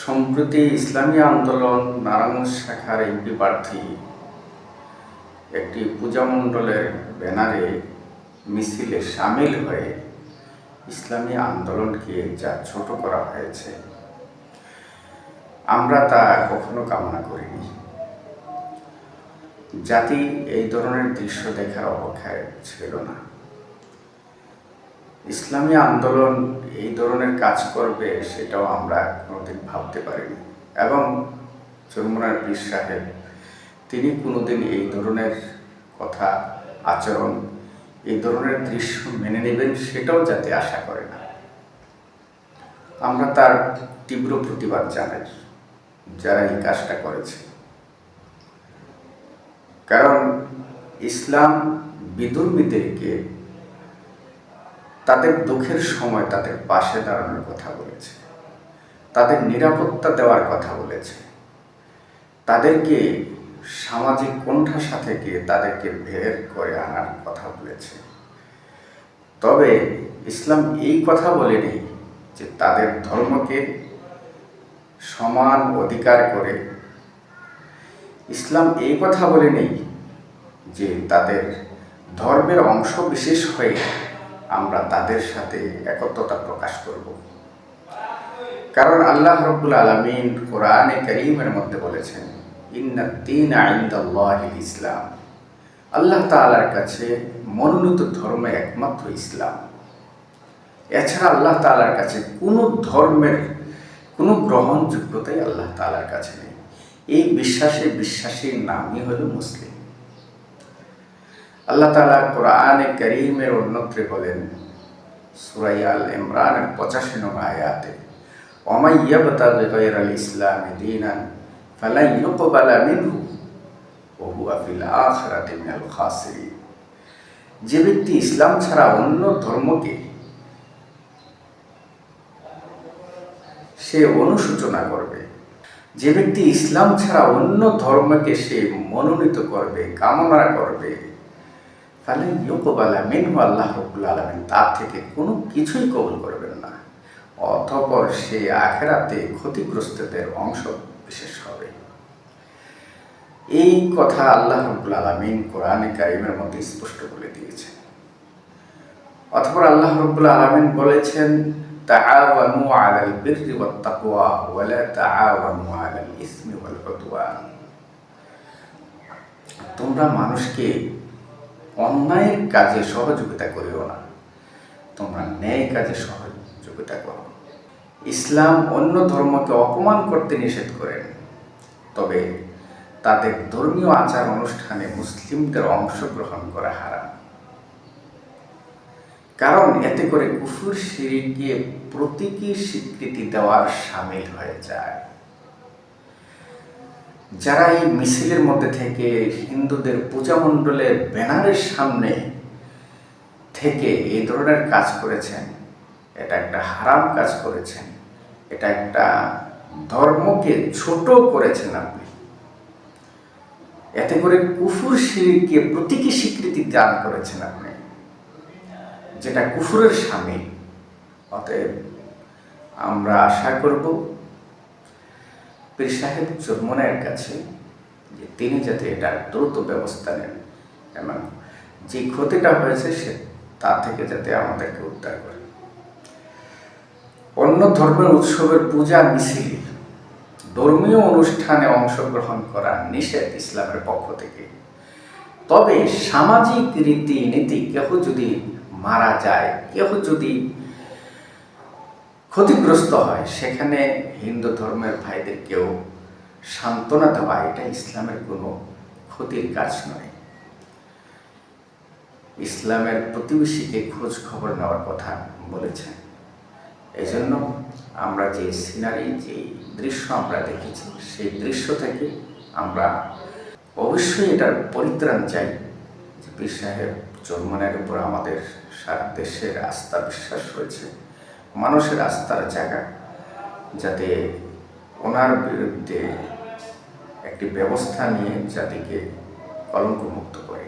সম্প্রতি ইসলামী আন্দোলন নারায়ণগঞ্জ শাখার এমপি প্রার্থী একটি পূজামণ্ডলের ব্যানারে মিছিলে সামিল হয়ে ইসলামী আন্দোলনকে যা ছোট করা হয়েছে, আমরা তা কখনো কামনা করিনি। জাতি এই ধরনের দৃশ্য দেখার অপেক্ষায় ছিল না। ইসলামী আন্দোলন এই ধরনের কাজ করবে সেটাও আমরা কোনোদিন ভাবতে পারিনি, এবং চরমোনার পীর সাহেব তিনি কোনোদিন এই ধরনের কথা, আচরণ, এই ধরনের দৃশ্য মেনে নেবেন সেটাও যাতে আশা করে না। আমরা তার তীব্র প্রতিবাদ জানাই যারা এই কাজটা করেছে, কারণ ইসলাম বিধর্মীদেরকে তাদের দুঃখের সময় তাদের পাশে দাঁড়ানোর কথা বলেছে, তাদের নিরাপত্তা দেওয়ার কথা বলেছে, তাদেরকে সামাজিক কোণঠাসা থেকে তাদেরকে বের করে আনার কথা বলেছে। তবে ইসলাম এই কথা বলেনি যে তাদের ধর্মকে সমান অধিকার করে। ইসলাম এই কথা বলেনি যে তাদের ধর্মের অংশ বিশেষ হয়ে আমরা তাদের সাথে একত্রতা প্রকাশ করব। কারণ আল্লাহ রাব্বুল আলামিন কোরআনে কারীমের মধ্যে বলেছেন, ইন্নাদ দীনা ইনদাল্লাহিল ইসলাম। আল্লাহ তাআলার কাছে মনোনীত ধর্ম একমাত্র ইসলাম। এছাড়া আল্লাহ তাআলার কাছে কোনো ধর্মের কোনো গ্রহণযোগ্যতাই আল্লাহ তাআলার কাছে নেই। এই বিশ্বাসীর নামই হলো মুসলিম। আল্লাহ তাআলা কোরআনে কারীমের অন্যত্রে বলেন, সূরা আল ইমরানের 85 নং আয়াতে, ওয়া ইয়াবতাগি গায়রাল ইসলামি দীনান ফালান ইউকবালা মিনহু ওয়া হুয়া ফিল আখিরাতি মিনাল খাসিরিন। যে ব্যক্তি ইসলাম ছাড়া অন্য ধর্মকে সে অনুসূচনা করবে, যে ব্যক্তি ইসলাম ছাড়া অন্য ধর্মকে সে মনোনীত করবে, কামনা করবে, ফালান ইউকবালা মিনহু, আল্লাহ রাব্বুল আলামিন তার থেকে কোনো কিছুই কবুল করবেন না, অতঃপর সে আখিরাতে ক্ষতিগ্রস্তদের অংশ বিশেষ হবে। এই কথা আল্লাহ রাব্বুল আলামিন কোরআনে কারীমের মধ্যে স্পষ্ট বলে দিয়েছেন। অতঃপর আল্লাহ রাব্বুল আলামিন বলেছেন, তাআওয়ানু আলাল বিররি ওয়াত তাকওয়া ওয়া লা তাআওয়ানু আলাল ইসমি ওয়াল উদওয়ান। তোমরা মানুষকে অন্যায়ের কাজে সহযোগিতা করিও না, তোমরা ন্যায় কাজে সহযোগিতা করো। ইসলাম অন্য ধর্মকে অপমান করতে নিষেধ করেন, তবে তাদের ধর্মীয় আচার অনুষ্ঠানে মুসলিমদের অংশগ্রহণ করা হারাম। কারণ এতে করে কুফর শিরকে প্রতীকী স্বীকৃতি দেওয়ার শামিল হয়ে যায়। যারা এই মিছিলের মধ্যে থেকে হিন্দুদের পূজামণ্ডলের ব্যানারের সামনে থেকে এই ধরনের কাজ করেছেন, এটা একটা হারাম কাজ করেছেন, এটা একটা ধর্মকে ছোট করেছেন আপনি। এতে করে কুফর শিরকে প্রতীকী স্বীকৃতি দান করেছেন আপনি, যেটা কুফরের শামিল। অতএব আমরা আশা করব পীর সাহেব চরমোনাইয়ের কাছে যে তিনি যাতে এটা দ্রুত ব্যবস্থা নেন এবং যে ক্ষতিটা হয়েছে সে তা থেকে যাতে আমাদেরকে উদ্ধার করে। অন্য ধর্মের উৎসবের পূজা, মিছিল, ধর্মীয় অনুষ্ঠানে অংশগ্রহণ করা নিষেধ ইসলামের পক্ষ থেকে। তবে সামাজিক রীতিনীতি, কেহ যদি মারা যায়, কেহ যদি ক্ষতিগ্রস্ত হয়, সেখানে হিন্দু ধর্মের ভাইদেরকেও সান্ত্বনা দেওয়া, এটা ইসলামের কোনো ক্ষতির কাজ নয়। ইসলামের প্রতিবেশীকে খোঁজ খবর নেওয়ার কথা বলেছেন। এই জন্য আমরা যে সিনারি, যে দৃশ্য আমরা দেখেছি, সেই দৃশ্য থেকে আমরা অবশ্যই এটার পরিত্রাণ চাই। যে পীর সাহেব চরমোনাইয়ের উপর আমাদের সারা দেশের আস্থা বিশ্বাস রয়েছে, মানুষের আস্থার জায়গা, যাতে ওনার বিরুদ্ধে একটি ব্যবস্থা নিয়ে জাতিকে কলঙ্কমুক্ত করে।